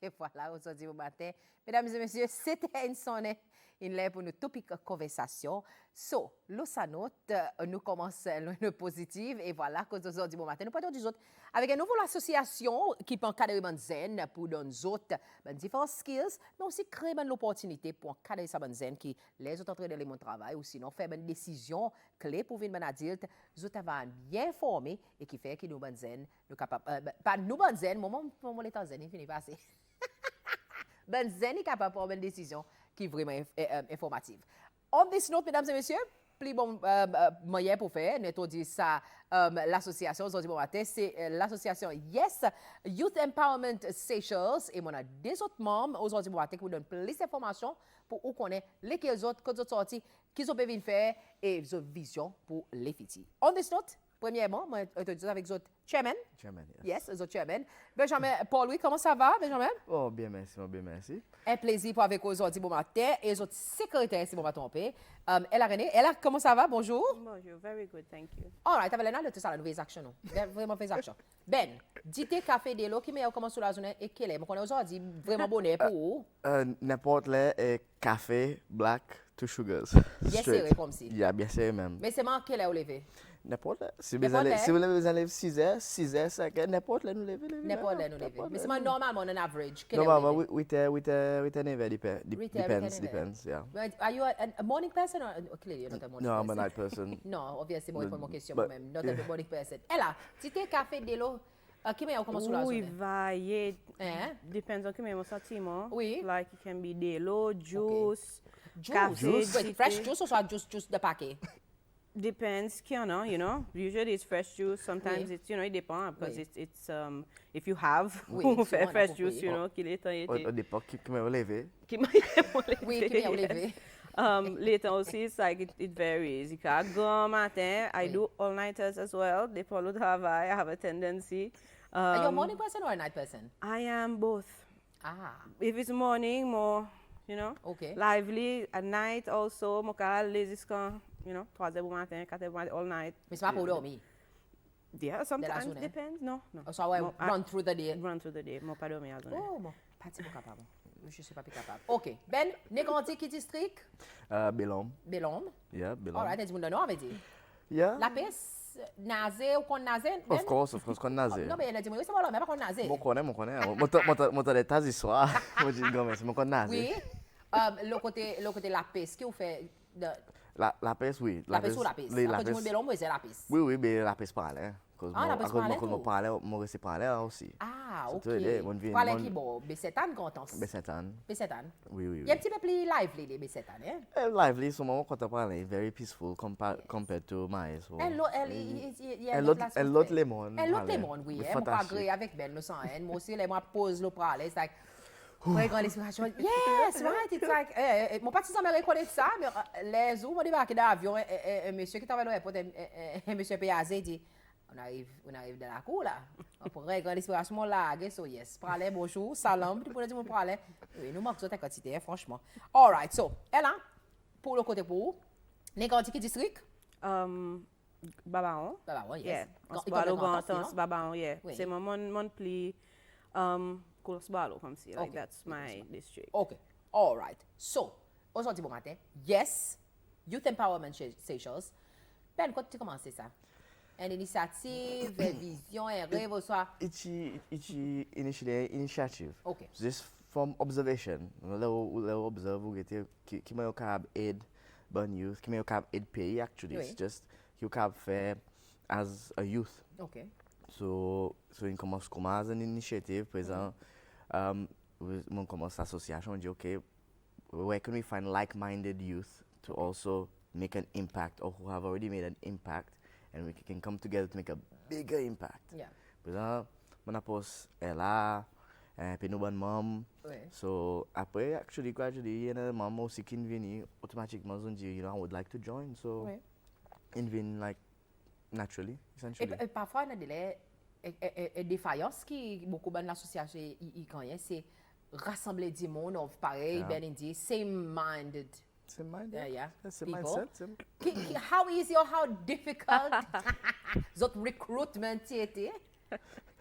Et voilà, aujourd'hui au matin, mesdames et messieurs, c'était une sonne pour nous Topik Konversasyon. So, l'Osanot, nous commençons le positif et voilà, qu'aujourd'hui au matin, nous partons des autres avec une nouvelle association qui peut encadrer les zen pour donner autres différents skills, mais aussi créer l'opportunité pour encadrer ces zen qui les autres entraînent dans le travail ou sinon faire une décision clé pour venir adulte, les autres vont bien formés et qui fait que nous zen, nous capables, pas nous zen, moment les temps zen, il finit passer. Ben zen est capable de prendre une décision qui est vraiment informative. On this note, mesdames et messieurs, plus bon moyen pour faire, nous dit ça, l'association aujourd'hui bon matin, c'est l'association Yes Youth Empowerment Seychelles et on a des autres membres aujourd'hui bon matin qui vous donnent plus d'informations pour vous connaître lesquels autres, que d'autres sorties, qu'ils ont pu faire et ils ont vision pour les filles. On this note, premièrement, moi, je suis avec votre chairman. Chairman, yes. Yes, votre chairman. Benjamin Paul-Louis, comment ça va, Benjamin? Oh, bien merci, bien merci. Un plaisir pour avec vous aujourd'hui bon matin. Et votre secrétaire, si vous ne me trompez, E.Rene. Ella, comment ça va? Bonjour. Bonjour, very good, thank you. All right, t'avais l'air de tout ça, la nouvelle action, non? Vraiment fait action. Ben, dites café de l'eau qui met comment sur la journée et quel est? On connaît aujourd'hui vraiment bonnet pour vous. N'importe les café, black, two sugars. Bien serré comme si. Yeah, bien serré même. Mais c'est marqué là au lever. N'importe. Si vous allez 6h, 5h, n'importe là nous lever. N'importe là nous lever. Mais c'est normalement on average. Normalement, we never depends, yeah. Are you a morning person or clearly you're not a morning person? No, I'm a night person. No, obviously, moi, mon question moi-même. Not a morning person. Ella, si tu café de l'eau, qui met comment sur la journée? Oui, varié. Depends on qui met mon sentiment. Oui. Like it can be de l'eau, juice, juice. Wait, fresh juice or soit juice de paquet? Depends, you know. Usually it's fresh juice. Sometimes it's, it depends because it's if you have fresh juice, you know, qu'il est Au départ, qui m'a levé. Oui, qui m'a levé. Later aussi, it's like it varies. You can go matin. I do all-nighters as well. Dépend le travail. I have a tendency. Are you a morning person or a night person? I am both. Ah. If it's morning, more, lively. At night also, more lazy scan. 3h du matin, 4h du matin, all night. Mais c'est pas pour dormir? Yeah, sometimes it depends. No. So I run through the day? Run through the day. Moi, pas dormir à journée. Oh, bon. Pas de capable. Je suis pas capable. OK. Ben, Néganti, qui district? Belom. Belom? Yeah, Belom. All right, est-ce que vous avez dit? Yeah. La peste, nazé ou qu'on nazé? Of course, qu'on nazé. Non, mais elle a dit, oui, c'est bon, mais pas qu'on nazé. Mon connaît. Mon t'as des tas d'histoires. Moi, je dis, mais c'est mon qu'on nazé. Oui. Le côté la peste, qui vous fait de... La peste, oui. La peste ou la peste? Après, du monde c'est la peste. Oui, mais la peste parlait. La peste parlait tout? Moi, moi, c'est parlait aussi. Ah, OK. Parlait qui bon? B7 ans, content? B7 ans. B7 ans? Oui. Il y a un petit peu plus lively, les B7 ans, hein? Lively, so moment quand on parle, very peaceful compared to my. So. Elle l'autre les monde. Elle l'autre les monde, oui. Elle m'a pas agré avec Ben, le sang. Moi aussi, elle m'a pose le parler. C'est like, ouais, grande inspiration. Yes, right. It's like, mon petit ça me reconnaît ça, mais les jours, on débarque dans l'avion, un monsieur qui travaille à l'aéroport, un monsieur Péazé dit, on arrive dans la cour là. On pourrait grande inspiration là, so yes. Parler bonjour, salam, puis pour dire mon parler. Oui, nous manquons de quantité, franchement. All right, so, elle là, pour le côté pour les grands district? Babaon. Babaon, yes. Yeah. Babaon, yeah. C'est mon pli, Balo, comme si, like that's my district. Okay, all right. So, aujourd'hui bon matin, yes, Youth Empowerment Seychelles. Ben, quand tu commences ça? Une initiative, une vision, un rêve, ou soit? It's initiative. Okay. Just from observation. Let's observe, qui m'a eu aid, bon youth, qui m'a eu aid pays, actually. It's just, qui m'a fait as a youth. Okay. So in commence comme as an initiative, par exemple, on commence l'association, on dit, okay, where can we find like-minded youth to also make an impact or who have already made an impact and we can come together to make a bigger impact. Yeah. Par exemple, mon apos est là, puis nous bonne maman. So après, gradually, il y a une maman aussi qui vient automatiquement, on dit, I would like to join. So, in vient like naturally, essentially. Et parfois, il y a des défaillances qui beaucoup de l'association y gagnent, c'est rassembler du monde of pareil, ben dit, same-minded. Same mind. Yeah. That's a People. mindset. Same. How easy or how difficult zot recruitment était?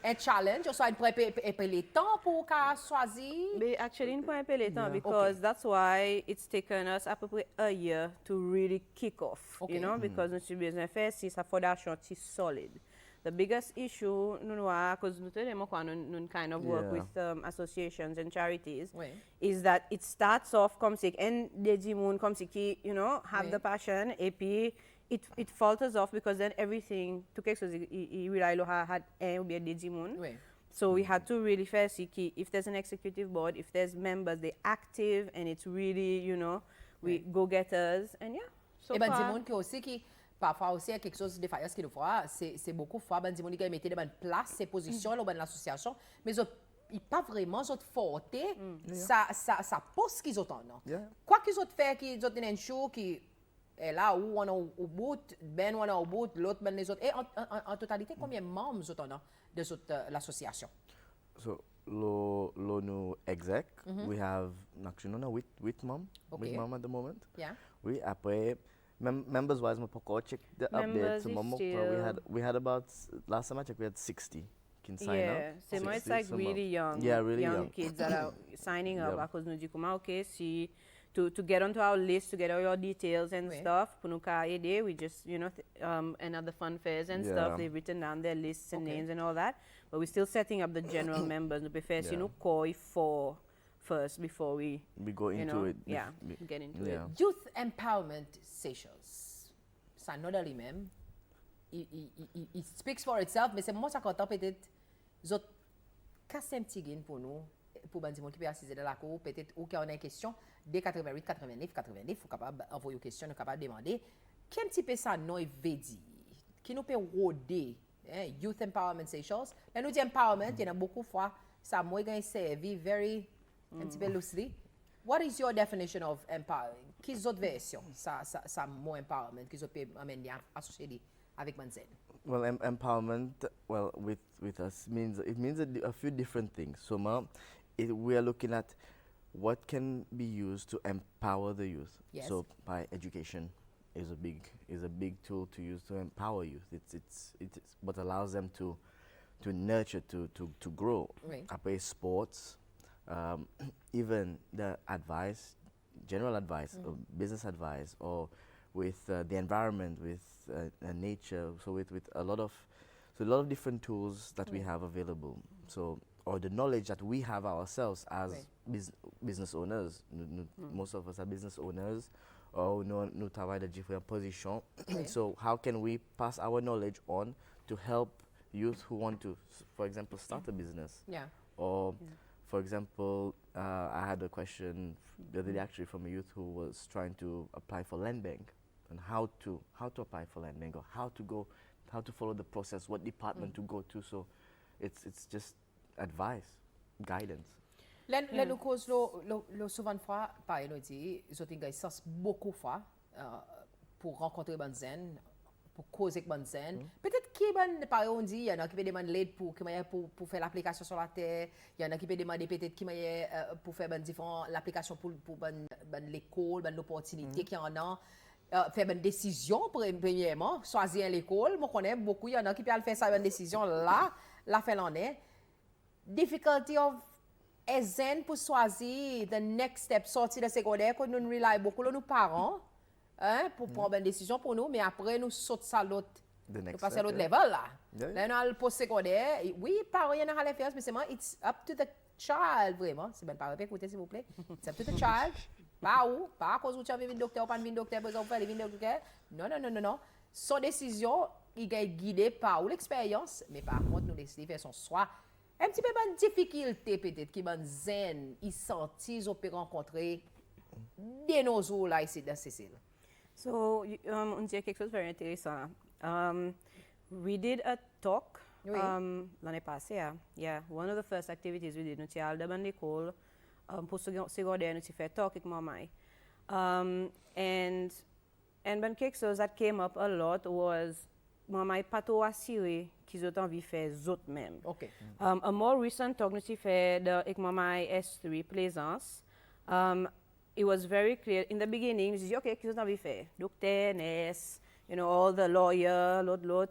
Un challenge, ou soit une prépare temps pour qu'à choisir? But actually, in point because that's why it's taken us probably a year to really kick off. Okay. You know, because notre business first is a fondation is solid. The biggest issue, because we kind of work with associations and charities, is that it starts off comme si and comme si you know have the passion, et puis it falters off because then everything to quelque chose rely had ou bien So we had to really first see if there's an executive board, if there's members, they're active and it's really, you know, we go-getters and yeah. So ben du monde qui aussi qui parfois aussi quelque chose de faillance qui nous voit, c'est beaucoup fois ben du monde qui mettait de bonne place, ses positions dans l'association, mais il pas vraiment autres forte ça poste qu'ils ont non. Quoi qu'ils ont fait qu'ils ont une show qui est là où on a au bout, ben on a au bout, l'autre ben les autres et en totalité combien de membres ont on de l'association? So lo no exec, we have actually no with mom at the moment. Yeah. We après members wise my pocket check the update. So we had about last time I checked we had 60 can sign up. Yeah, so it's like really young. Yeah, really young kids that are signing up because nous dit comment okay see to get onto our list, to get all your details and stuff. Pour nous aider, we just, you know, and other fun fairs and stuff, they've written down their lists and names and all that. But we're still setting up the general members. We prefer, you know, call for first before we go into it. Yeah, get into it. Youth empowerment sessions. Ça not only même. It speaks for itself, mais c'est moi ça content peut-être. Zot casse un petit gain pour nous. Pour bandi monde qui peut assister dans la cour, peut-être ou qui a une question dès 88 89 89 faut capable envoyer une question, nous capable demander qu'un petit peu ça nous veut dire qui nous peut roder youth empowerment sessions. Là nous dit empowerment, il y en a beaucoup fois ça moi gagne servi very un petit peu loosely. What is your definition of empowering? Quelles autres versions ça more empowerment qu'ils peut amener associer avec Manzen? Well, empowerment, well, with us means a few different things. So, we are looking at what can be used to empower the youth. Yes. So, by education is a big tool to use to empower youth. It's what allows them to nurture, to grow. Right. Après sports, even the advice, general advice, or business advice, or with the environment, with nature, so with a lot of different tools that we have available. So, or the knowledge that we have ourselves as business owners. Most of us are business owners, or nous travaillons dans différentes positions. So, how can we pass our knowledge on to help youth who want to, for example, start a business? Yeah. Or, for example, I had a question the other day actually from a youth who was trying to apply for land bank. And how to apply for land bank, or how to follow the process, what department to go to. So it's just advice, guidance. Là nous cause le souvent fois par nous dit ils ont une sens beaucoup fois pour rencontrer Banzen, pour causer Banzen. Peut-être qui par on dit il y en a qui peut demander l'aide pour faire l'application sur la terre, il y en a qui peut demander peut-être qui pour faire l'application pour l'école, l'opportunité qu'il y en a. Faire une décision premièrement, choisir l'école. Moi, je connais beaucoup, il y en a qui peuvent faire ça, une décision là, la faire l'en est. Difficulty of zen pour choisir the next step, sortir de secondaire, que nous rely beaucoup sur nos parents, pour prendre une décision pour nous, mais après, nous sautons ça l'autre. Nous passons à l'autre level là. Là, nous allons post-secondaire. Oui, parents, il y en a à faire, mais c'est moi, it's up to the child, vraiment. C'est bien parents, écoutez, s'il vous plaît. It's up to the child. Pas à cause où tu as vu un docteur ou pas un docteur, par exemple, aller un docteur. Non. Son décision, il est guidé par l'expérience, mais par contre, nous décidons de faire son choix. Un petit peu de difficulté peut-être, qui est zen, il sentit, ils ont pu rencontrer des nos là ici dans Cécile. So, on dit quelque chose de very intéressant. We did a talk l'année passée. Yeah, one of the first activities we did, nous avons demandé l'école. Pour secondaire, nous fait talk avec maman. And when quelque chose that came up a lot was maman pas trop assuré qu'ils ont envie de faire autres même. OK. A more recent talk nous fait avec maman S3 Plaisance. It was very clear in the beginning. She said, okay, qu'ils ont envie de faire docteur, nurse, you know, all the lawyer, lot.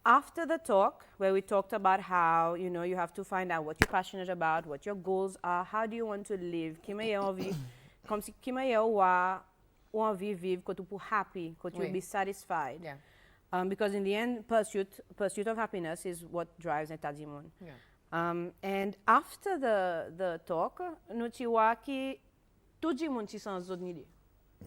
After the talk, where we talked about how, you know, you have to find out what you're passionate about, what your goals are, how do you want to live, qui m'a envie, comme si qui m'a envie vivre, que tu pour happy, que tu will be satisfied. Yeah. Because in the end, pursuit of happiness is what drives Netadimon. Yeah. And after the talk, nous tu vois que tout le monde est sans idée.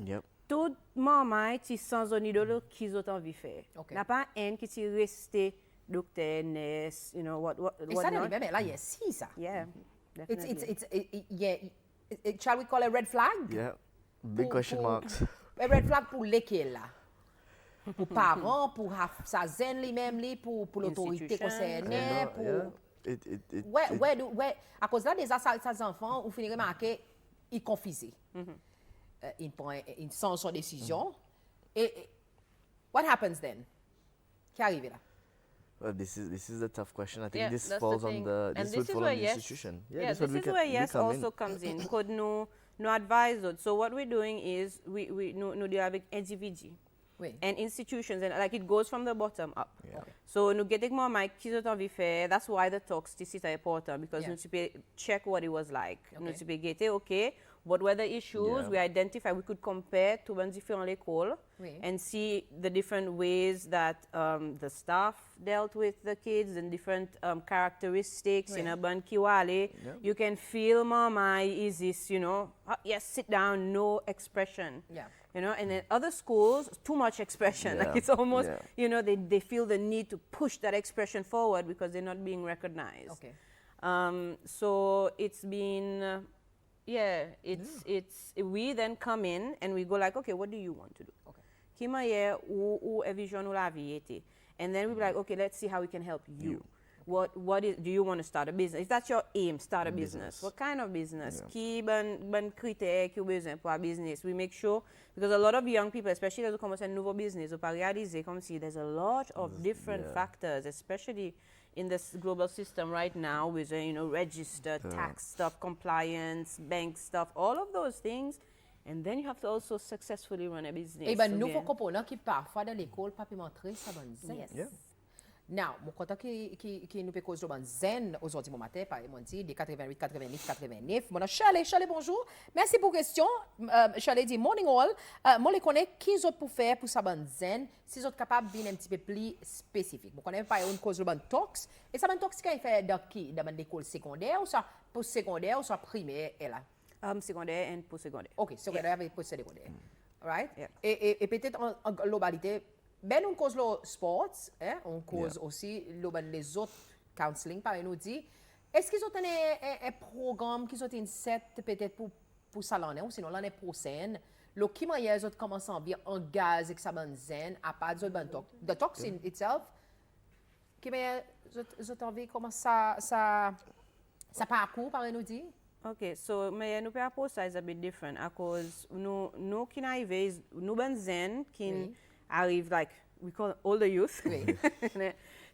Yep. Tout maman est sans idée de ce qu'ils ont envie de faire. Okay. N'a pas un qui est resté docteur, nurse, you know, what Et ça, not. mais là, il y a si ça. Yeah, definitely. Yeah. Shall we call it a red flag? Yeah. Big question marks. A red flag pour l'école là. Pour parents, pour sa zen lui-même, pour l'autorité concernée, pour... Ouais, à cause là, des enfants, vous finirez remarquer, ils confisent. Ils sont sans décision. Et what happens then? Qui arrive là? Well, this is the tough question. I think Yeah, this that's falls the on thing. the And this would this is fall where on the yes, institution. this what is where yes come also comes in. Could no advise it. So what we're doing is we no deal with individu. Oui. And institutions, and like it goes from the bottom up. Yeah. Okay. So nous getting more my kids envie faire. That's why the talks this is important because Yeah. nous peux check what it was like. Nous Okay. peux get okay. What were the issues? Yeah. We identify. We could compare to different écoles Oui. and see the different ways that the staff dealt with the kids and different characteristics in Oui. a ban kiwale. Yeah. You can feel mama is this, you know, yes, sit down, no expression. Yeah. You know, and in other schools, too much expression. Yeah. Like it's almost, Yeah. you know, they feel the need to push that expression forward because they're not being recognized. Okay. So it's been, we then come in and we go like, okay, what do you want to do? Okay. Kima ye ou vision ou la vie ete. And then we be like, okay, let's see how we can help you. Do you want to start a business? If that's your aim, start a business. What kind of business? Ki ban critère ki ou besoin pour a business. We make sure, because a lot of young people, especially as they commence un nouveau business, ou pas réaliser comme si there's a lot of different factors, especially in this global system right now with, you know, register, tax stuff, compliance, bank stuff, all of those things. And then you have to also successfully run a business. Et ben, nouveau component qui parfois dans l'école, pas montrer ça bonne zen. Yeah. Now, mon content qui nous peut causer bonne zen aujourd'hui mon matin, par exemple, dit de 88, 89, 89. Mon Charlie, bonjour. Merci pour question. Charlie dit morning all. Moi les connais qui autres pour faire pour ça bonne zen, si autres capable bien un petit peu plus spécifique. Mon connais pas une cause de bonne talks. Et ça bonne talks qui fait dans qui dans l'école secondaire ou ça pour secondaire ou soit primaire et là. Secondaire and post-secondaire. OK, secondaire avec post-secondaire. All right? Yeah. Et peut-être en globalité, ben on cause le sport, hein, on cause aussi les autres counseling, par nous dit. Est-ce qu'ils ont un programme qu'ils ont une set peut-être pour ça l'année ou sinon l'année prochaine, le qui m'a autres commencent à bien en gaz avec sa bonne zen à pas de bonne talk. The talks in itself, qui m'a autres envie comment ça parcours par nous dit. Okay, so nous peut approach ça is a bit different because nous qui arrive nous ben zen qui arrive like we call older youth. Oui.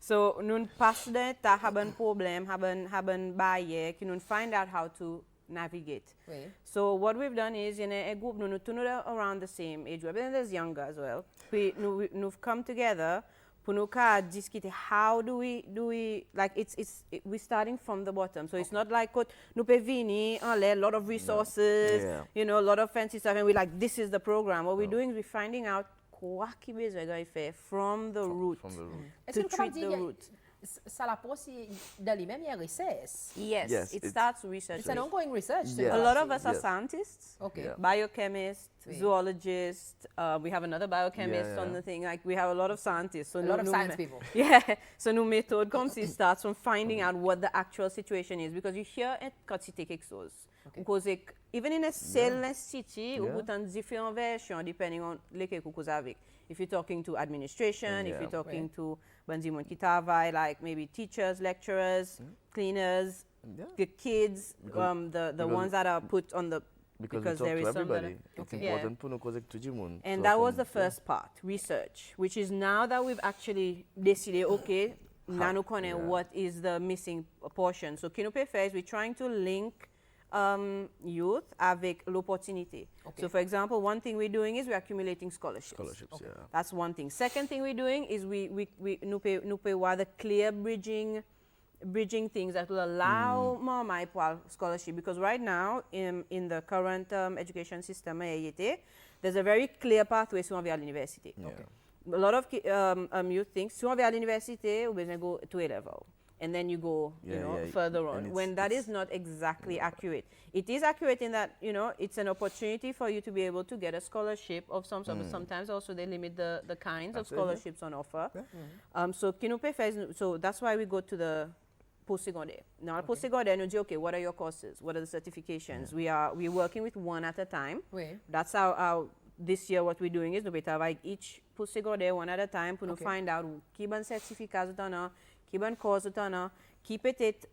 So nous pass de ta haben problem, haben barrière qui nous find out how to navigate. Oui. So what we've done is in a group nous tourne around the same age group and there's younger as well. We've come together pour nous discuter how do we like we're starting from the bottom. So it's not like nous peut venir a lot of resources, you know, a lot of fancy stuff and we're like this is the program. What we're doing is we're finding out quoi qui besoin de faire from the root. To treat the root. Ça la pose dans lui-même, il y a research. Yes, it starts research. It's an ongoing research. Yeah. A lot of us are scientists, Okay. biochemists, Oui. zoologists. We have another biochemist on the thing. Like we have a lot of scientists. So A lot of science people. Yeah. So no method comes it starts from finding out what the actual situation is because you hear it quand tu take chose. Because even in a cell city, you put on different versions depending on lesquels vous avec. If you're talking to administration, if you're talking to Banzimon Kitavai, like maybe teachers, lecturers, cleaners, the kids, the ones that are put on the because we talk there to is some that everybody. It's Yeah. important for no cause to Jimun. And that was the first part, research, which is now that we've actually decided, okay, nano yeah. what is the missing portion. So Kinope Fairs, we're trying to link youth avec l'opportunité. Okay. So for example, one thing we're doing is we're accumulating scholarships. Scholarships, yeah. That's one thing. Second thing we're doing is nous pay the clear bridging things that will allow more my scholarship, because right now in the current education system there's a very clear pathway to vers l'université. Yeah. Okay. A lot of youth think si on vers l'université ou besoin go to A level and then you go further on, when that is not exactly accurate. It is accurate in that it's an opportunity for you to be able to get a scholarship of some sort, but sometimes also they limit the kinds of scholarships on offer. Yeah. So Kinope Fairs, so that's why we go to the post-secondaire. Now, post-secondaire, we say, okay, what are your courses? What are the certifications? We're working with one at a time. Oui. That's how this year what we're doing is we travaille each post-secondaire one at a time to find out qui bon certificat vous en qui bon course vous en qui peut-être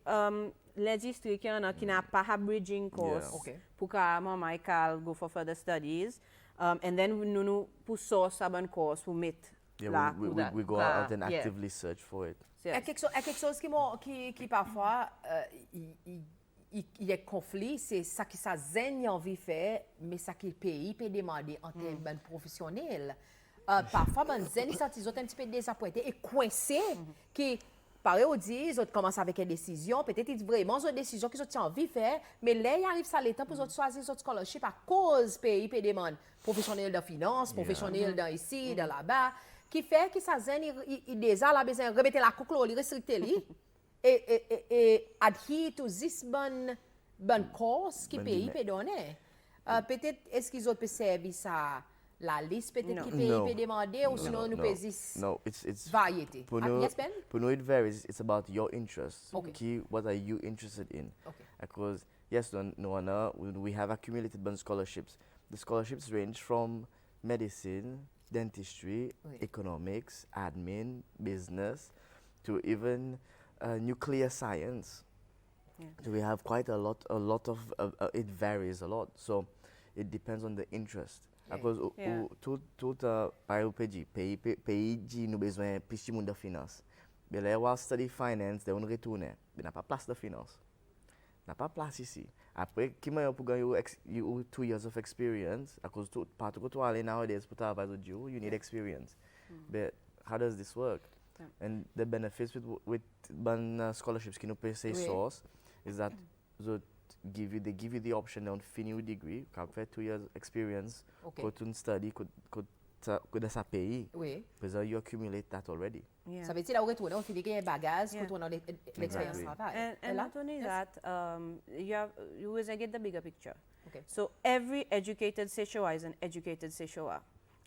les districts qui n'a pas a bridging course pour que maman go for further studies, and then nous pour source a bon course pour mettre là. We go out and actively search for it. Il y a quelque chose qui parfois, il y a conflit, c'est ça qui ça zen envie faire, mais ça qui le pays peut demander en termes professionnels. Parfois, ben zen ils sont un petit peu désappointés et coincés, qui pareil on dit, ils commencent avec une décision, peut-être ils vraiment une décision qu'ils ont envie de faire, mais là il arrive ça l'état pour choisir une scholarship à cause pays peut demander professionnel de finance, professionnel dans ici, dans là-bas. Qui fait que ça zen il déjà la besoin remettre la coucle li restricter li et adhere to this bonne course qui pays peut donner. Peut-être est-ce qu'ils ont servi ça la liste peut-être qui pays peut demander ou sinon nous peut no, it's variété. Yes, Ben? For no, it varies. It's about your interests. Okay. What are you interested in? Okay. Because yes, we have accumulated bunch scholarships. The scholarships range from medicine, dentistry, economics, admin, business, to even nuclear science. Yeah. So we have quite a lot of it varies a lot. So it depends on the interest. Because tout par pays nous besoin plus de finance. Mais là while study finance, on retourne, mais n'a pas place de finance. N'a pas place ici. Après, qui m'a pour gagner 2 years of experience, à cause tout partout que tu aller nowadays pour travailler avec you need experience. But how does this work? Yeah. And the benefits with scholarships qui nous peut say source is that they give you the option on finish your degree, after 2 years experience, go to study, could dans sa pays. Oui. Because you accumulate that already. Yeah. Ça veut dire là où retourner on finit qu'il y a un bagage pour on l'expérience travail. And not only that, you always get the bigger picture. Okay. So every educated Sechoa is an educated Sechoa.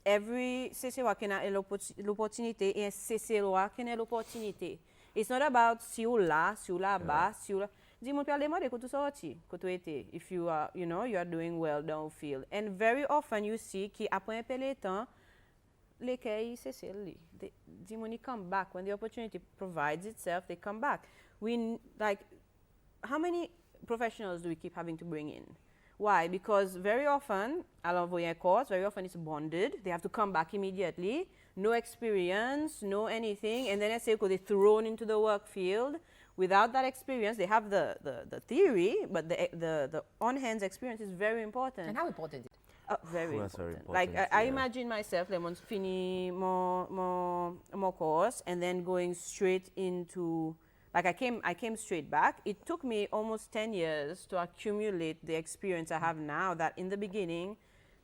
Every Sechoa qui a l'opportunité et un Sechoa qui a l'opportunité. It's not about si ou là bas, si ou là. Dis-moi parlez-moi de quoi sorti, quoi tu étais. If you are, you are doing well downfield. And very often you see qui après un peu de temps les cas c'est celle they come back when the opportunity provides itself. They come back. How many professionals do we keep having to bring in? Why? Because very often, very often it's bonded. They have to come back immediately. No experience, no anything, and then I say they're thrown into the work field. Without that experience, they have the theory, but the on-hands experience is very important. And how important is it? Very important. Like I imagine myself, once finish more course and then going straight into, like I came straight back. It took me almost 10 years to accumulate the experience I have now. That in the beginning,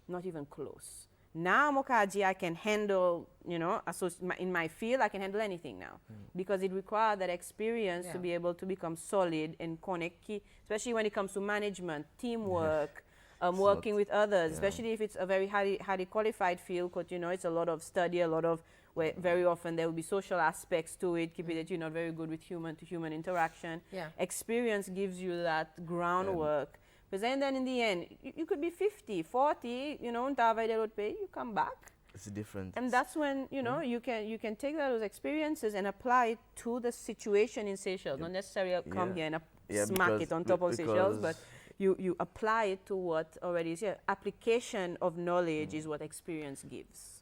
not even close. Now Mokaji, I can handle, in my field, I can handle anything now because it requires that experience to be able to become solid and connect, especially when it comes to management, teamwork. Working with others, especially if it's a very highly qualified field, because it's a lot of study, a lot of where very often there will be social aspects to it, keeping that you're not very good with human-to-human interaction. Yeah. Experience gives you that groundwork. But then in the end, you could be 50, 40, you come back. It's different. And that's when, you can take those experiences and apply it to the situation in Seychelles. Not necessarily come here and smack it on top of Seychelles, but you apply it to what already is here. Application of knowledge is what experience gives.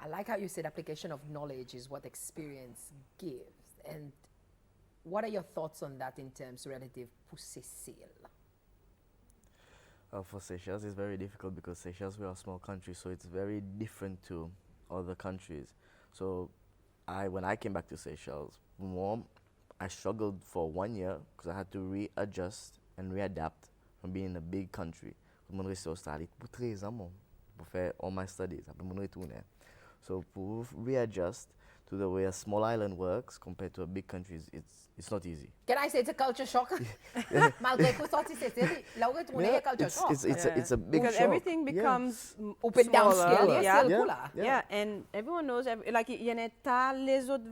I like how you said application of knowledge is what experience gives. And what are your thoughts on that in terms relative to Seychelles? For Seychelles, it's very difficult because Seychelles, we are a small country, so it's very different to other countries. So when I came back to Seychelles, I struggled for 1 year because I had to readjust and readapt from being in a big country. Je suis resté au Australie pour 13 ans pour faire all my studies. Après, je retourné. So to readjust to the way a small island works compared to a big country, it's not easy. Can I say it's a culture shock? Malgré que sorti c'était, là où retourner a culture shock. It's a big because shock. everything becomes Open down scale, yeah. Yeah, and everyone knows, like, il y en a tas les autres,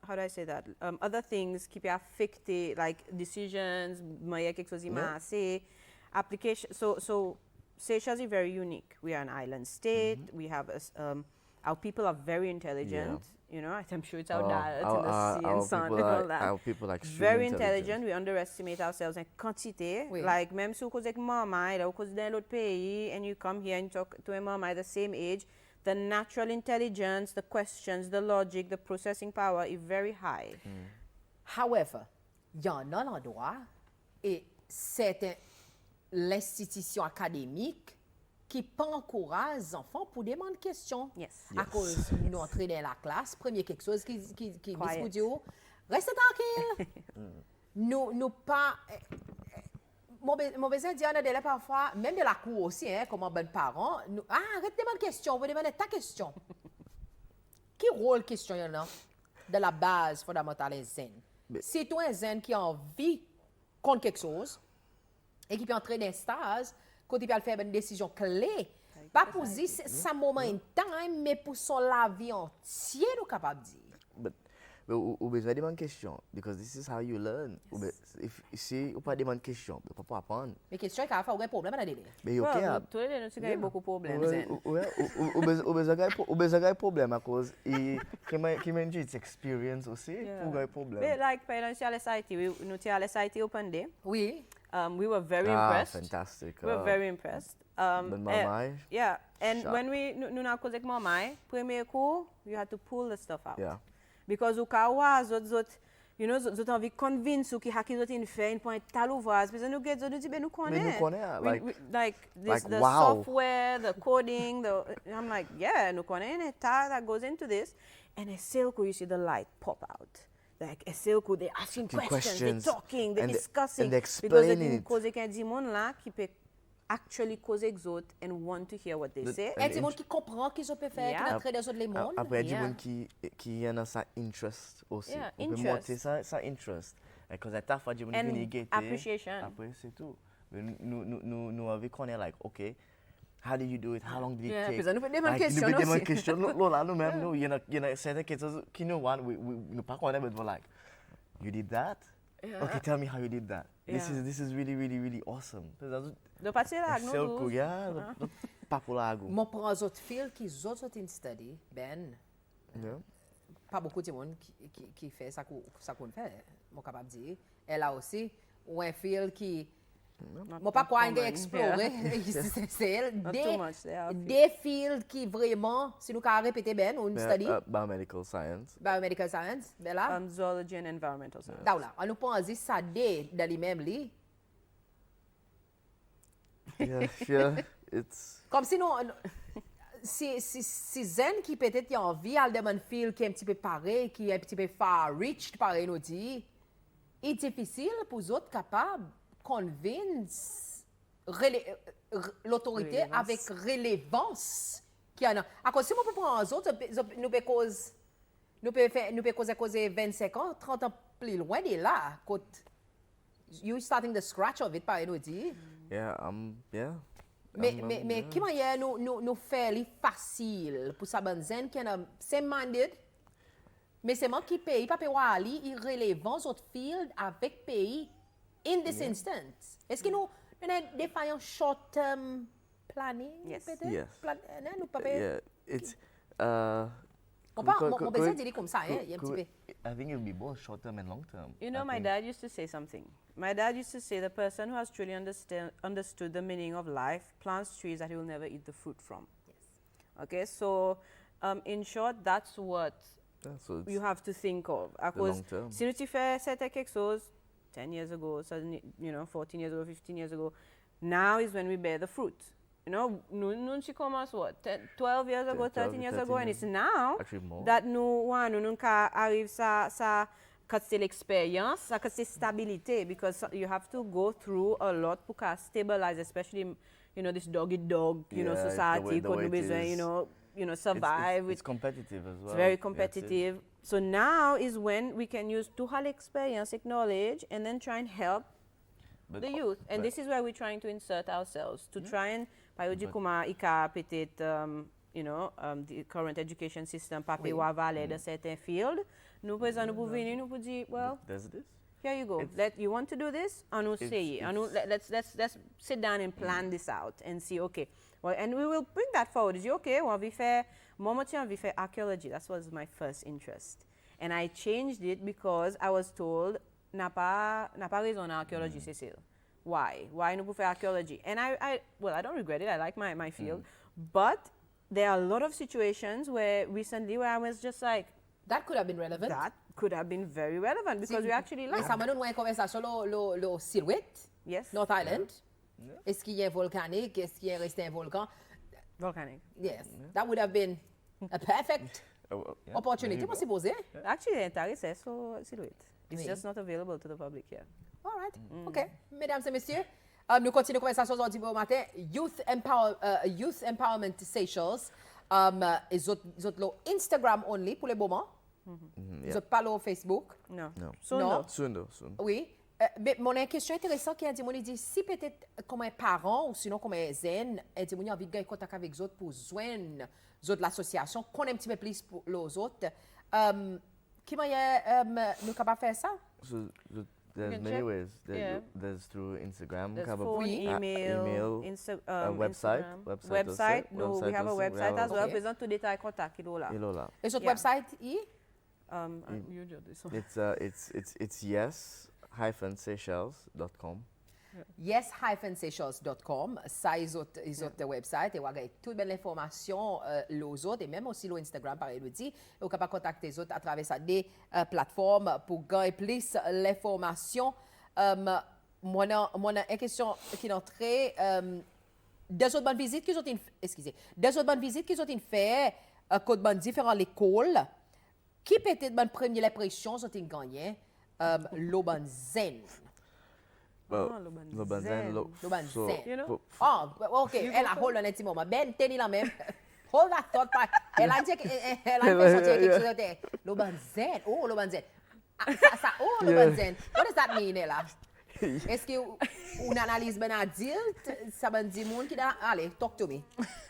how do I say that? Other things qui peuvent affecter, like decisions, mais quelque chose assez application. So Seychelles is very unique. We are an island state. We have our people are very intelligent. You know, I'm sure it's our diet in the sea and sun and all that. Our people are extremely very intelligent. We underestimate ourselves in quantité. Oui. Like, même si vous causez avec maman, là, vous causez dans l'autre pays, and you come here and talk to a mama at the same age, the natural intelligence, the questions, the logic, the processing power is very high. However, il y en a l'endroit et c'est l'institution académique qui pas encourage les enfants pour demander questions. Yes. À cause nous entrer dans la classe, premier quelque chose qui dit restez tranquille. nous pas mon besoin dire de là parfois même de la cour aussi hein comme un bon parent arrête de demander question, vous demandez ta question. Quel rôle question y en a de la base fondamentale zen? Si tu es un zen qui a envie contre quelque chose et qui peut entrer dans un stage, quand il peut faire une décision clé, pas pour dire ça moment in time, mais pour son la vie entière, nous capable de dire. But ou besoin demander question because this is how you learn. Si ou pas demander question, tu peux pas apprendre. Mais question est qu'il y a un problème à délai. Mais OK. Tous les deux, nous avons beaucoup de problèmes. Ou besoin de problème à cause qui m'a dit experience aussi pour un problème. But like, par exemple, à l'SIT, nous étions à l'SIT Open Day. Oui. We were very impressed. Fantastic. We were very impressed. Yeah, and when nous avons causé avec maman, premier coup, you had to pull the stuff out. Yeah. Because au cas où, you know, zot envie convince ou qui haki zot in fait, une point tal ouvrage, parce que nous get zot dit ben nous connaît. Like the wow. software, the coding, I'm like, yeah, nous connaît that goes into this. And a silku, you see the light pop out. Like a silku, they asking questions, they talking, they discussing. And they explaining because they can dire mon là qui peut actually cause exote and want to hear what they say. Et des gens qui comprennent qu'ils peuvent faire, qui entrent dans les autres mondes. Après, des gens qui ont ça interest aussi. On peut montrer ça interest. Et quand ça fois des gens qui viennent guetter. Appreciation. Après, c'est tout. Nous avons connu like, okay, how did you do it? How long did it take? Puis nous faisons des questions aussi. Nous des questions. Là, nous-mêmes, il y a certaines choses qui nous want, nous pas connaître, but we're like, you did that? Okay, tell me how you did that. This is really, really, really awesome. De partir là, nous. Pas pour la go. Mon prends autres fils qui autres in study, ben. Pas beaucoup de monde qui fait ça qu'on fait. Mon capable dire. Elle a aussi ou un fil qui moi pas quoi explorer c'est elle des fils qui vraiment si nous ca répéter ben on study biomedical science ben là zoology and environmental science là on nous pense ça dans les mêmes li yeah it's comme si nous si zen qui peut-être y a envie à demander fil qui est un petit peu pareil qui est un petit peu far reached pareil nous dit est difficile pour les autres capables convince l'autorité avec relevance qu'il y en a. À cause si on peut prendre les autres, nous pouvons causer 25 ans, 30 ans plus loin de là. You starting the scratch of it, par nous dit. Yeah. Mais qui manière nous faire facile pour sa bonne zen qui a same-minded, mais c'est moi qui paye, pas payer aller irrelevant autres field avec pays. In this instance, est-ce que nous défaillons short-term planning? Yes. Peut-être? Yes. Nous pas payer. It's Mon besoin dit comme ça, hein, il y a un petit peu. I think it would be both short term and long term. You know, my dad used to say something. My dad used to say the person who has truly understood the meaning of life plants trees that he will never eat the fruit from. Yes. Okay, so in short, that's what you have to think of. Because si tu fais quelque chose 10 years ago, 14 years ago, 15 years ago, now is when we bear the fruit. You know, nous commence what, 12 years ago, 13 years ago, and it's now that nous arrive sa c'est l'expérience, ça c'est stabilité, because you have to go through a lot pour stabilize, especially, this dog-eat-dog, society, survive. It's competitive as well. It's very competitive. So now is when we can use to have experience, knowledge, and then try and help the youth. And this is where we're trying to insert ourselves, to try and the current education system, pape ou avaler de certain field. Nous pouvons venir, nous pouvons dire, well, does this? Here you go. You want to do this? And we'll say it. Let's sit down and plan this out and see, okay. Well, and we will bring that forward. Is it okay? Well, we fair archaeology. That was my first interest. And I changed it because I was told, n'a pas raison archaeology, Cecile. Why? Why no faire archaeology? And I don't regret it. I like my field. But there are a lot of situations where recently where I was just like, that could have been relevant. That could have been very relevant because we actually like. Ça m'a donné une conversation le silhouette. Yes. North Island. Yeah. Est-ce qu'il y a volcanique? Est-ce qu'il y a resté un volcan? Volcanic. Yes. That would have been a perfect opportunity. Moi, c'est posé. Actually, intéressé sur silhouette. It's just not available to the public here. All right. OK. Mesdames et messieurs, nous continuons la conversation aujourd'hui au matin. Youth Empowerment Seychelles. Ils ont Instagram only pour le moment. Ils ont pas le Facebook. Non. Soon. Oui. Mais mon question intéressante qui a dit, si peut-être comme un parent ou sinon comme un zen, il dit, envie de gagner contact avec les autres pour joindre l'association, qu'on aime un petit peu plus pour les autres. Qui m'a nous capable faire ça? So there's many ways. There's through Instagram. There's phone, email, website. Website. No, we have a website as well. Présent tout détail contact là. Et votre website It's yes-seychelles.com. Yes-seychelles.com, ça ils ont le website et vous avez toute belle information les autres et même aussi le Instagram par le dit et vous pouvez contacter les autres à travers ça des plateformes pour gagner plus l'information. Moi une question qui est entrée des autres bonnes visites qu'ils ont fait côté bonnes différentes écoles qui peut-être bonne première impression sont ils gagné l'Oban Zen. Lobanzen. You know? Okay. Elle a hold on un petit moment. Ben, tenez la même. Hold that thought. Elle a dit qu'elle a fait sortir quelque chose de Lobanzen. Oh, Lobanzen. Lobanzen. What does that mean, Ella? Est-ce qu'une analyse ben adulte, ça veut dire monde qui da allez, talk to me.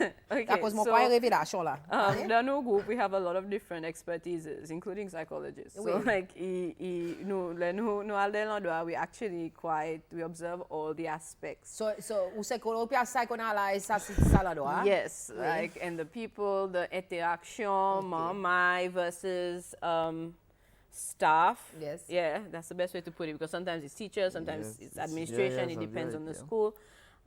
Okay. Parce que mon point révélation là. Dans nos groupes, we have a lot of different expertises, including psychologists. So like, we actually we observe all the aspects. So, psychoanalyze, ça là. Yes, like, and the people, the interaction, my versus staff. Yes. Yeah, that's the best way to put it because sometimes it's teachers, sometimes it's administration, it depends on the school.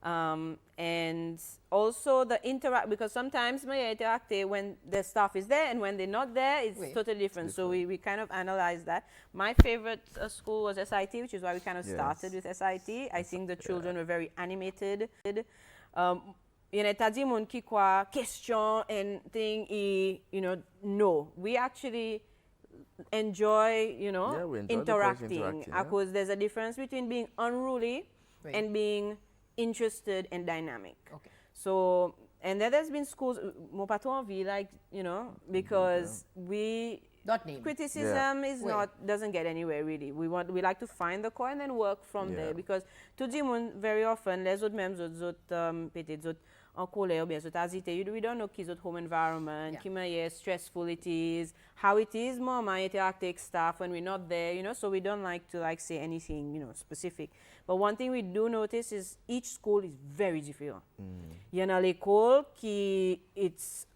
And also the because sometimes my interact when the staff is there and when they're not there, it's totally different. So we kind of analyze that. My favorite school was SIT, which is why we kind of started with SIT. I think the children were very animated. Il y a des gens qui croient question and thing, no. We actually enjoy, interacting. Because there's a difference between being unruly and being interested and dynamic. Okay. So, and then there's been schools, because criticism doesn't get anywhere really. We like to find the core and then work from there because tout le monde very often les autres mêmes peut-être en colère ou bien we don't know kids' home environment, how stressful it is, how it is mama interact with staff when we're not there, so we don't like to say anything, specific. But one thing we do notice is each school is very different. Il y a une école qui it's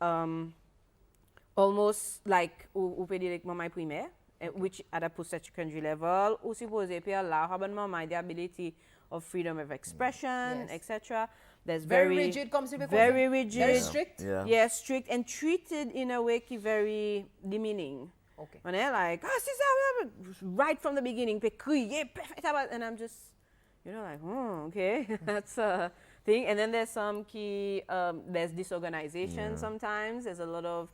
almost like ou peut dire maman primaire, which at a post-secondary level, ou supposé puis allow maman the ability of freedom of expression, etc. There's very rigid, comme si very rigid, very strict. Yeah, strict and treated in a way ki very demeaning. Okay. When they're like, oh, sister, right from the beginning, and I'm just, like, okay, that's a thing. And then there's some key, there's disorganization sometimes. There's a lot of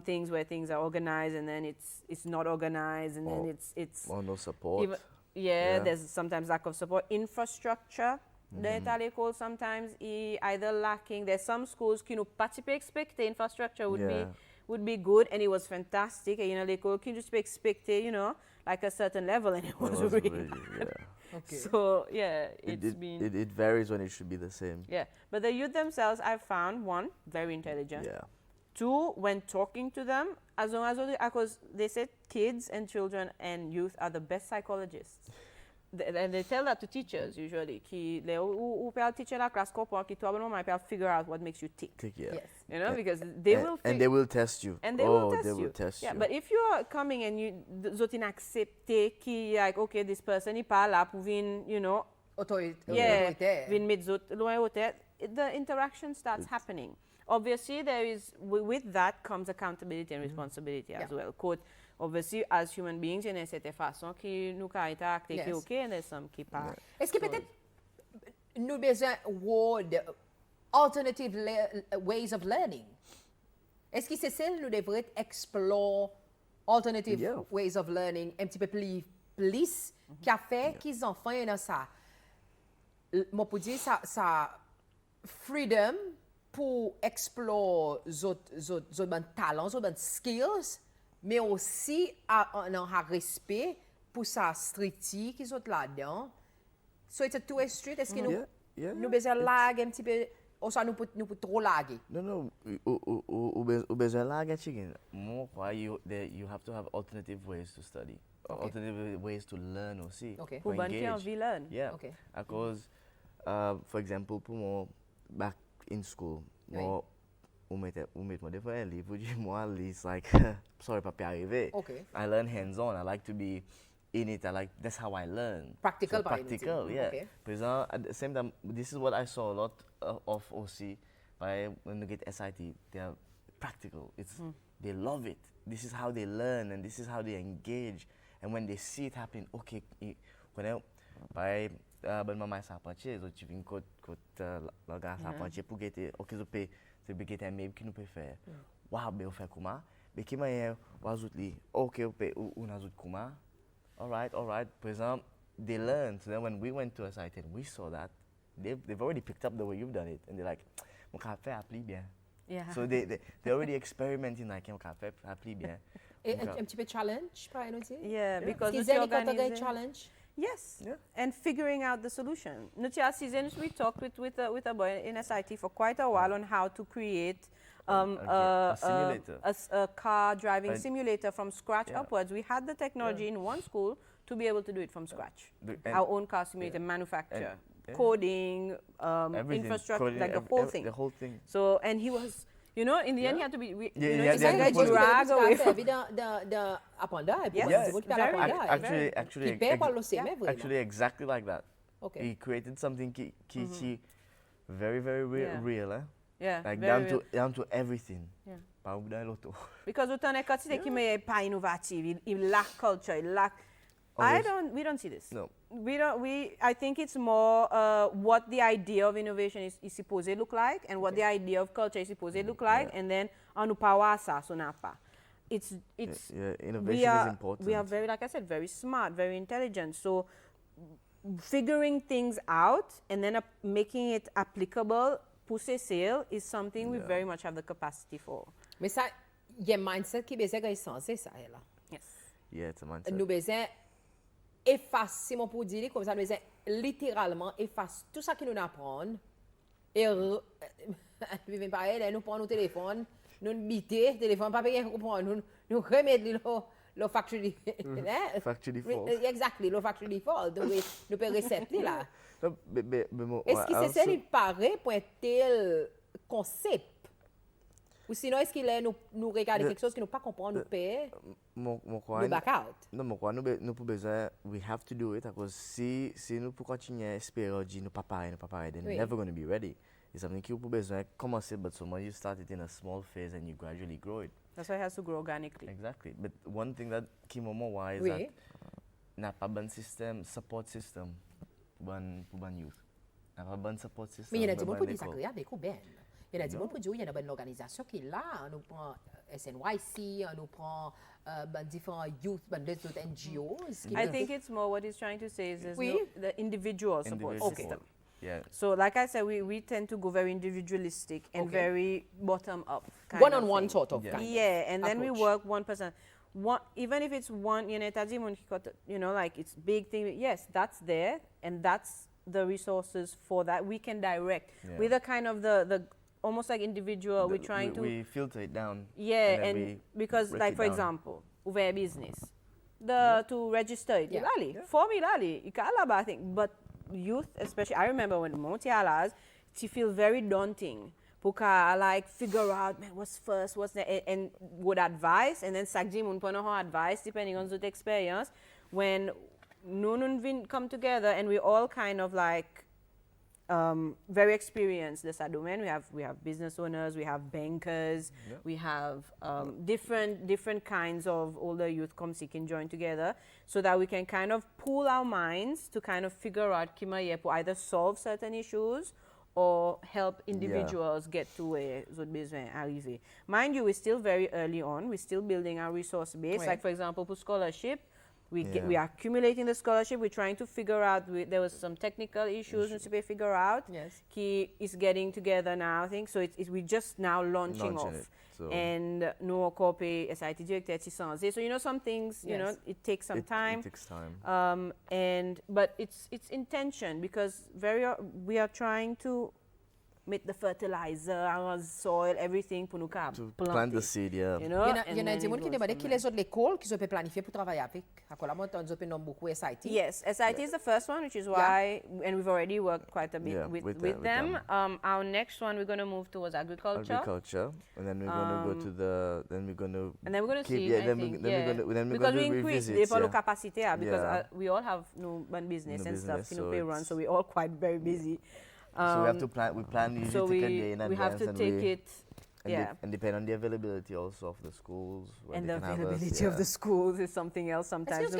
things where things are organized and then it's not organized, and then it's no support. There's sometimes lack of support. Infrastructure, the call sometimes either lacking. There's some schools qui pas expect the infrastructure would be good, and it was fantastic. And l'école can just be expected, like a certain level, and it was really bad. Okay. So it varies when it should be the same. Yeah, but the youth themselves, I've found, one, very intelligent. Yeah. Two, when talking to them, as long as because they said kids and children and youth are the best psychologists. And they tell that to teachers usually. Ou peut teacher la classe comprend qui toi bonnement peut figure out what makes you tick. Yes. Because they will and they will test you. And they will test they you. Will test you. But if you are coming and you zotin accepter qui like okay, this person is pas là pour vin, autorité. Vin mit zot loin hôtel, the interaction starts happening. Obviously, with that comes accountability and responsibility as well. Quote, obviously, as human beings, il y a une certaine façon qui nous caractère, qui est OK, and there's some qui pas. Est-ce que peut-être nous besoin de alternative ways of learning? Est-ce que c'est celle nous devrions explorer alternative ways of learning un petit peu plus qui a fait qu'ils enfants ont ça. Moi pour dire ça freedom pour explorer zot talents, zot skills, mais aussi un respect pour sa strictitude qui sont là-dedans. So it's a two-way street. Est-ce que nous besoin lag un petit peu, ou ça nous peut trop laguer? Non, ou besoin lag chicken. More why you have to have alternative ways to study, alternative ways to learn aussi. Okay. Pour envie learn. Yeah. Okay. Because, for example, pour moi back in school, moi met moi des fois un livre, moi it's like sorry pas arrivé. Okay. I learn hands-on. I like to be in it. That's how I learn. Practical, yeah. Okay. Because at the same time, this is what I saw a lot of OC. When they get SIT, they are practical. They love it. This is how they learn, and this is how they engage. And when they see it happen, okay, when maman sa panche, so tu viens la gars sa panche pour guetter, ok, je peux guetter un mail qui nous peut faire. Wow, ben on fait comment? Ben qui m'a wazoutli, ok, on ajoute comment? All right. For example, they learn. So then when we went to a site and we saw that, they've already picked up the way you've done it, and they're like, mon café appli bien. Yeah. So they're already experimenting like mon café appli bien. Un petit peu challenge, par exemple. Yeah, because is there any challenge? Yes, and figuring out the solution. Nutia season, we talked with a boy in SIT for quite a while on how to create a simulator. A car driving simulator from scratch upwards. We had the technology in one school to be able to do it from scratch. Our own car simulator manufacture, coding, infrastructure, like the whole thing. The whole thing. So, and he was, in the end, he had to be, it's like a drag away from. Actually, exactly like that. Okay. He created something very, very real. Yeah, like down to everything. Yeah. Because we pas innovative, it lack culture, it lack. We don't see this. No. I think it's more what the idea of innovation is supposed to look like, and what the idea of culture is supposed to look like, and then anu pawasa sonapa. Innovation is important. We are very, like I said, very smart, very intelligent. So figuring things out and then making it applicable pousser sale is something we very much have the capacity for. Mais ça, il y a un mindset qui besoin de sensé ça là. Yes. Yeah, it's a mindset. Nous besoin effacer mon pour dire comme ça nous besoin littéralement effacer tout ça qui nous apprend et puis pareil nous prendre nos téléphones, nous biter téléphone pas bien comprendre nous remettre le factory factory default. Exactly, le factory default. Donc nous peut recepter là. Mais est-ce que c'est ça qui paraît pour un tel concept? Ou sinon, est-ce qu'il est nous regarder quelque chose qui nous pas comprendre, nous payer, nous back out? Non, moi, quoi, nous pour besoin, we have to do it, because si nous pour continuer à espérer, dire nous pas pareil, then we're never going to be ready. It's something que pour besoin commencer, but so when you start it in a small phase and you gradually grow it. That's why it has to grow organically. Exactly. But one thing that qui m'a wise is that n'a pas bon système, support system pour ban youth. N'a pas bon support system. Mais il y a des gens qui disent ça, regardez, ben. Il y a des gens qui disent il y a une bonne organisation qui est là, on nous prend SNYC, on nous prend différents youth, d'autres NGOs. I think it's more what he's trying to say is there's the individual support system. Yeah. So like I said, we tend to go very individualistic and very bottom up. One-on-one sort of. Yeah, and then we work one person. Even if it's one, you know, like it's big thing. Yes, that's there, and that's the resources for that. We can direct with a kind of the almost like individual. We're trying to we filter it down. Yeah, and because like for example, over business, to register it, for me, you can't I think, but youth especially, I remember when Montialas, it feel very daunting. Because I like figure out, man, what's first, what's the, and would advise, and then Sakji mun pono ho advice depending on the experience. When Nunun come together and we all kind of like very experienced the Sadumen. We have business owners, we have bankers, we have different kinds of older youth come seeking join together, so that we can kind of pool our minds to kind of figure out kima yepo either solve certain issues or help individuals get to where zot besoin arriver. Mind you, we're still very early on. We're still building our resource base. Like for example, for scholarship, we are accumulating the scholarship. We're trying to figure out. There was some technical issues to figure out. Yes. Key is getting together now. I think so. We just now launching off. And no copy SIT director. So you know some things. You know it takes some time. It takes time. But it's intention, because we are trying to make the fertilizer, our soil, everything pour nous to plant the seed, you know. Il y en a des gens qui demandent qui les autres l'école qui sont planifiés pour travailler avec. À quoi la monte on peut nommer beaucoup SIT. Yes, SIT is the first one, which is why, and we've already worked quite a bit with them. Our next one, we're going to move towards agriculture. Agriculture, and then we're going to go to the, then we're going to see, because we increase the capacity, because we all have no business and stuff, you know, pay run, so we're all quite very busy. So we have to plan. We plan usually so take a day in advance. We have to take it. And depend on the availability also of the schools. And the availability of the schools is something else sometimes.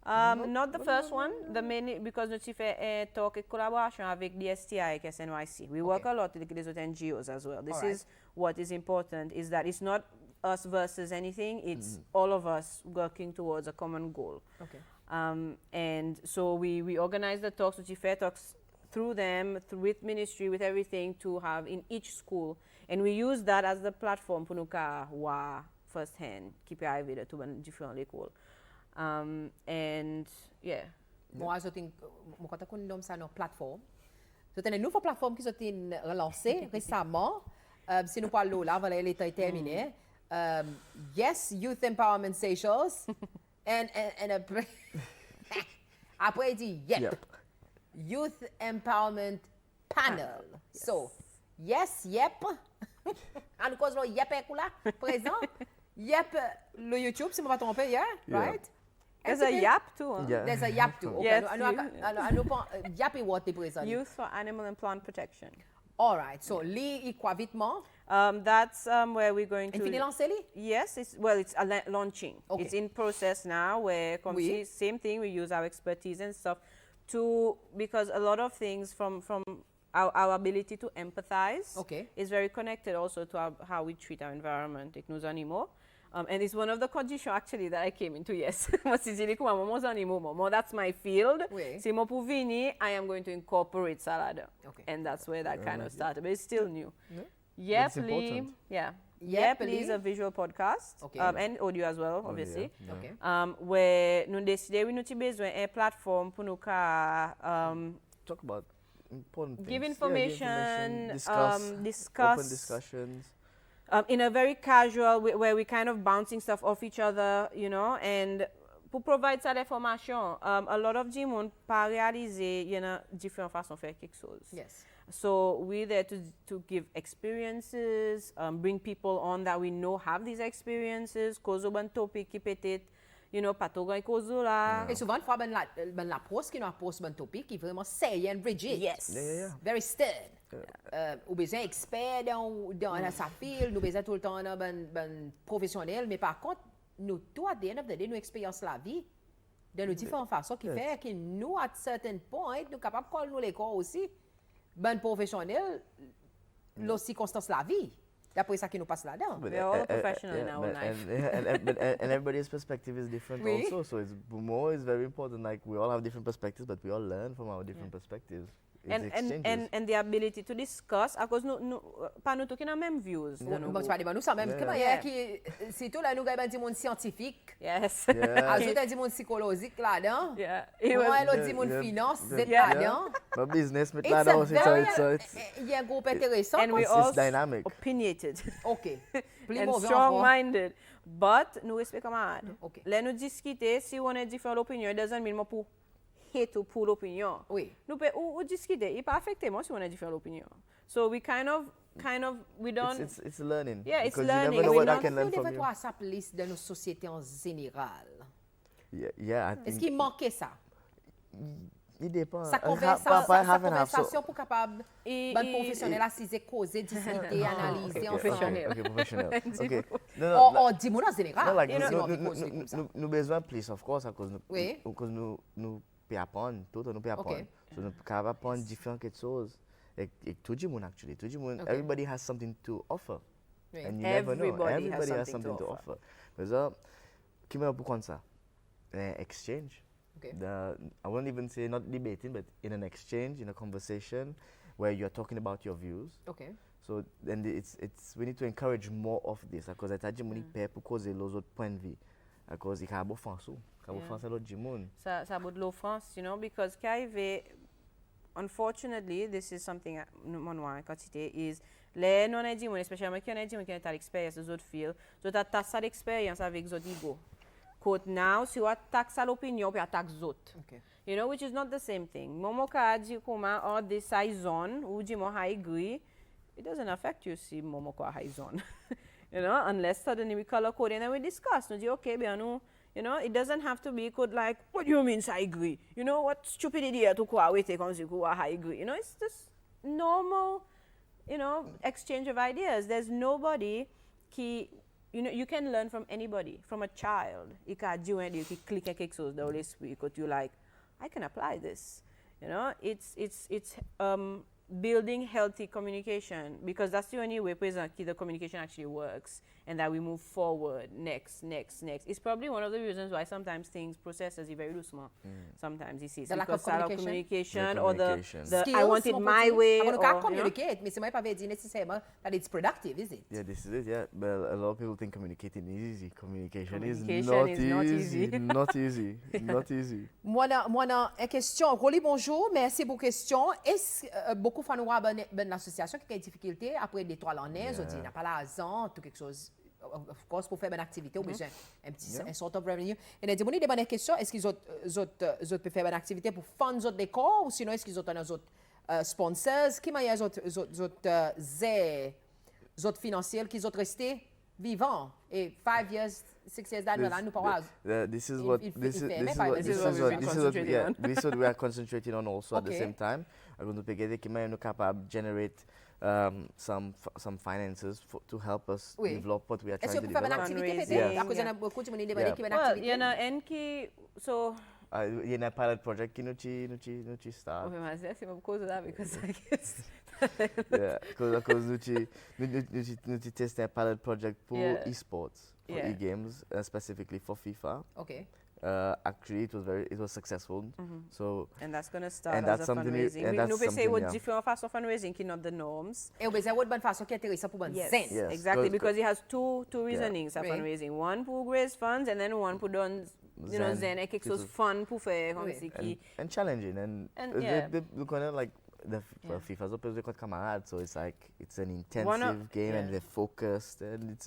Not the first one, the main, because nous fait talk et collaboration avec DSTI et SNYC. We work a lot with les autres NGOs as well. This is what is important, is that it's not us versus anything, it's all of us working towards a common goal. Okay. And so we organize the talks, which fair talks through them, with ministry, with everything, to have in each school. And we use that as the platform for nuka wa first hand, keep your eye video to different l'école. And yeah. Moi, je tenho uma plateforme. Je tenho une nouvelle plateforme qui a relancée récemment. Si nous parlons là, voilà, elle est terminée. Yes, Youth Empowerment Seychelles. And après, il dit, yep. Youth Empowerment Panel. Yes. So, yes, yep. En cause, le yep est là, présent. Yep, le YouTube, si je ne me trompe pas, right? There's a YAP too. Huh? Yeah. There's a YAP too. Okay. Yes. YAP est what présent? Youth for Animal and Plant Protection. All right. So, li quoi vite more? That's where we're going to. Fini lancer li? Yes. It's launching. Okay. It's in process now. Where same thing. We use our expertise and stuff because a lot of things from our ability to empathize is very connected also to how we treat our environment. It nos animaux. And it's one of the conditions actually that I came into, yes. That's my field. Si mo pou vini, I am going to incorporate salad. Okay. And that's where that kind of started. But it's still new. Yeply, Yeply is a visual podcast. And audio as well, obviously. Where nous décidé we nous ti besoin un platform pour nous talk about important things. Give information, discuss open discussions. In a very casual way, where we kind of bouncing stuff off each other, you know, and pour provide cette information, a lot of the monde pas réaliser, il y a différentes façons de faire quelque chose. Yes. So we're there to give experiences, bring people on that we know have these experiences, cause un topic qui peut-être, pas trop grand cause là. Et souvent, fois la pose qui nous pose un topic qui est vraiment sérieux and rigid. Yes. Very stern. Ou besoin expert dans sa file, nous besoin tout le temps ben professionnel, mais par contre, nous tous, à the end of the day, nous expérience la vie de nos différentes façons qui fait que nous, à certain point, nous sommes capables de coller nous les corps aussi, ben professionnel, les circonstances de la vie. D'après ça qui nous passe là-dedans. We're all professional in our life. And everybody's perspective is different also. So it's more is very important. Like we all have different perspectives, but we all learn from our different perspectives. And the ability to discuss, because nous pas nous tous qui même views. Bon, tu parles nous ça même comment il y a qui surtout là nous gars du monde scientifique. Yes. Ajoute du monde psychologique là-dedans. Yeah. Moi l'autre du monde finance, c'est là-dedans. My business met là-dedans, it's il y a un groupe intéressant. And we all dynamic. Opinionated. OK. And strong-minded. But nous respectons camarades. OK. Là nous discuter si on a différentes opinions, it doesn't mean pour hate ou pour l'opinion. Oui. Nous peut discuter, il pas affecté moi si on a différentes opinions. So we kind of we don't. It's learning. Yeah, it's because learning. You never know what I can learn from you. Devrait sa place dans nos sociétés en général. Yeah, I think. Est-ce qu'il manquait ça? Il dépend. Sa conversation pour capable bon professionnel assiser causer discuter analyser en professionnel. OK, professionnel. OK. On dit mon en général. Nous besoin plus of course parce que nous peut apprendre tout nous peut apprendre. So nous capable apprendre différentes choses. Et tout le monde actually, tout le monde, everybody has something to offer. And you never know. Everybody has something to offer. Mais ça qui me pour comme ça? Exchange. Okay. I won't even say not debating, but in an exchange, in a conversation where you are talking about your views. Okay. So then we need to encourage more of this because I tell you pair pour causer les autres points de vue. Because il y a beaucoup de français, l'autre du monde. Ça a beaucoup d'offense, because unfortunately, this is something mon quantité is les non édimons, especially qui on édimons qui ont l'expérience des autres filles, so t'as ça l'expérience avec les autres ego. Quote now, si on attaque sa l'opinion, puis attaque les autres. Okay. Which is not the same thing. Momo ka di comment or this zone ou di mo I agree, it doesn't affect you si momo ka high zone. Unless suddenly we color code and then we discuss. No, okay, bianu, it doesn't have to be code like, what do you mean I agree? What stupid idiot to kwa we take on si kwa I agree. It's just normal, exchange of ideas. There's nobody ki you can learn from anybody, from a child. You can do it, you can click a quelque chose, the Holy Spirit, because you like, I can apply this. It's building healthy communication because that's the only way the communication actually works and that we move forward next. It's probably one of the reasons why sometimes things processes very loosely. Sometimes you see the lack because of communication or the skills, I want it my way. I can't communicate, mais c'est pas necessairement that it's productive, is it? Yeah, this is it. Yeah, but a lot of people think communicating is easy. Communication is not easy. Not easy. Moi, une question. Rolly, bonjour. Merci pour question. Est-ce beaucoup de gens ben l'association qui a des difficultés après des 3 années, on dit n'a pas l'argent, tout quelque chose. Of course, pour faire une activité, on a besoin un sort of revenue. Et on dit, des bonnes questions. Est-ce qu'ils peuvent faire une activité pour fund les décors ou sinon est-ce qu'ils ont des autres sponsors? Qui m'a y a des autres financiers qui sont restés vivants et 5 years, 6 years down the line, nous parlons. This is what we are concentrating on also at the same time. We're going to generate some finances to help us develop what we are trying to develop. Est-ce que vous faites une activité peut-être? À cause de beaucoup de monde qui fait une activité. So il y a un pilot project qui nous start. Okay, mas c'est uma coisa là because I guess. Yeah, because nous tester un pilot project pour e-sports, for e-games, specifically for FIFA. Okay. Actually, it was successful. So and that's going to start as a fundraising. We say what different façon fundraising, not the norms. Et vous avez une façon qui est intéressante pour yes, yes, exactly, because it has two reasonings of fundraising. One pour raise funds and then one pour don zen quelque chose fun pour faire comme si qui and challenging and they kind of like the FIFA's up with camarades, so it's like it's an intensive game and they're focused and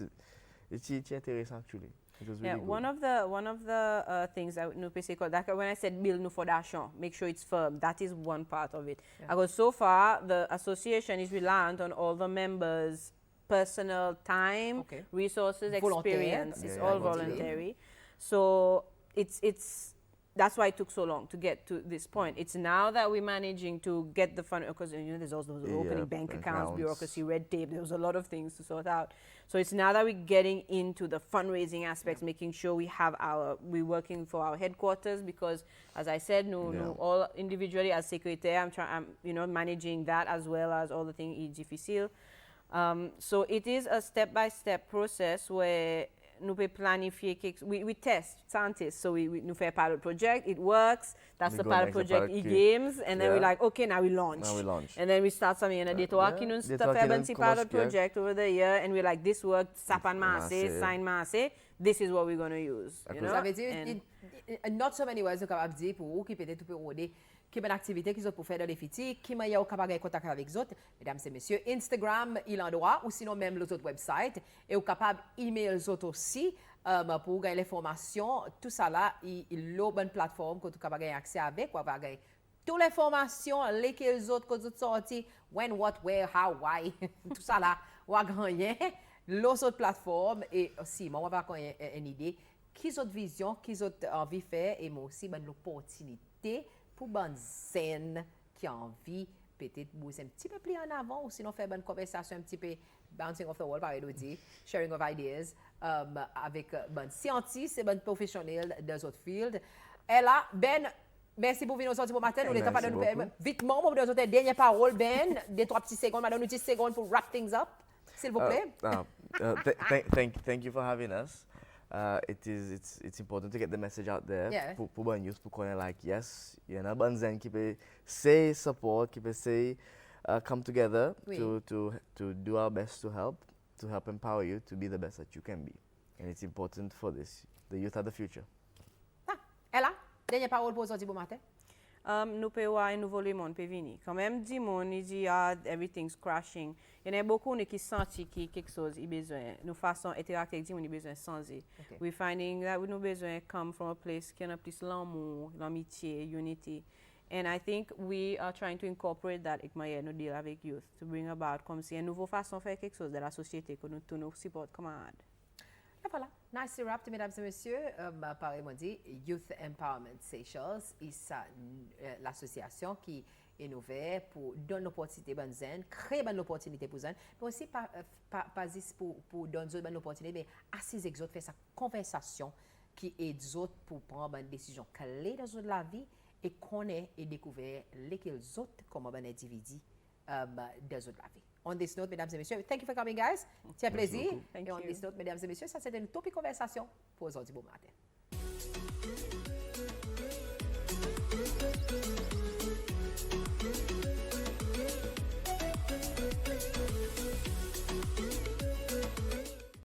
it's intéressant actually. It was Yeah, really good. one of the things that nous peut that when I said build nos fondations, make sure it's firm. That is one part of it. Because so far the association is reliant on all the members' personal time, resources, experience. It's all voluntary. So that's why it took so long to get to this point. It's now that we're managing to get the fund, because there's also those opening bank accounts, bureaucracy, red tape. There was a lot of things to sort out. So it's now that we're getting into the fundraising aspects, making sure we're working for our headquarters, because as I said, all individually as secretary, I'm managing that as well as all the things is difficile. So it is a step-by-step process where nous peut planifier we test scientists, so we fais a pilot project, it works, that's the pilot project e-games, and then we're like, okay, now we launch. And then we start something in a detour qui nous fait pilot project over the year, and we're like, this worked, sapan masse, sign masse, this is what we're going to use. Ça veut dire, not so many ways de capable dire pour vous qui peut-être peut aider qui est une activité qu'ils ont pour faire dans les fitis, qui m'a eu capable de contact avec les autres, mesdames et messieurs, Instagram, il en doit, ou sinon même les autres websites, et vous capable email les autres aussi pour gagner l'information. Tout ça là, il y a une bonne plateforme que vous capable gagner accès avec, vous avez gagner toute l'information, lesquelles autres que vous sorti, when, what, where, how, why, tout ça là, vous avez gagné les autres plateformes, et aussi, moi, vous avez une idée, qui ont vision, qui ont envie de faire, et moi aussi, ben, l'opportunité pour bonne zen qui a envie peut-être bouger un petit peu plus en avant ou sinon faire une conversation un petit peu bouncing off the wall, par exemple, sharing of ideas avec bonne scientiste et bonne professionnelle des autres fields. Et là, Ben, merci pour venir aujourd'hui pour matin. Nous n'étions pas de nous faire vitement pour nous donner dernière parole, Ben, des 3 petites secondes, madame, 10 secondes pour wrap things up, s'il vous plaît. Thank you for having us. It's important to get the message out there. Pour bon youth, pour qu'on like yes, il y en a bonne zen qui peut say support, qui peut say come together to do our best to help empower you to be the best that you can be. And it's important for this. The youth are the future. Ella, dernière parole pour aujourd'hui pour matin. Nous pouvons voir un nouveau monde peut venir. Quand même, dit everything's crashing. Il y en a beaucoup qui sentent qu'il y a quelque chose, ils ont besoin. Nous façon interactive avec ils ont besoin sans eux. We're finding that nous besoin come from a place qui a plus l'amour, l'amitié, unity. And I think we are trying to incorporate that avec nous deal avec youth to bring about comme si une nouvelle façon de faire quelque chose de la société que nous nous support comme ad. Et voilà, nice wrap, mesdames et messieurs. Pareillement dit, Youth Empowerment Seychelles, c'est l'association qui est ouverte pour donner l'opportunité aux jeunes, créer une opportunité pour les jeunes, mais aussi pas juste pour donner une opportunité, mais assiser les autres, faire sa conversation qui aide les autres pour prendre une décision clé dans la vie et connaître et découvrir les autres comme un individu des autres de la vie. On this note, mesdames et messieurs, thank you for coming, guys. C'est un plaisir. Et on this note, mesdames et messieurs, ça c'était une Topik conversation pour aujourd'hui bon matin.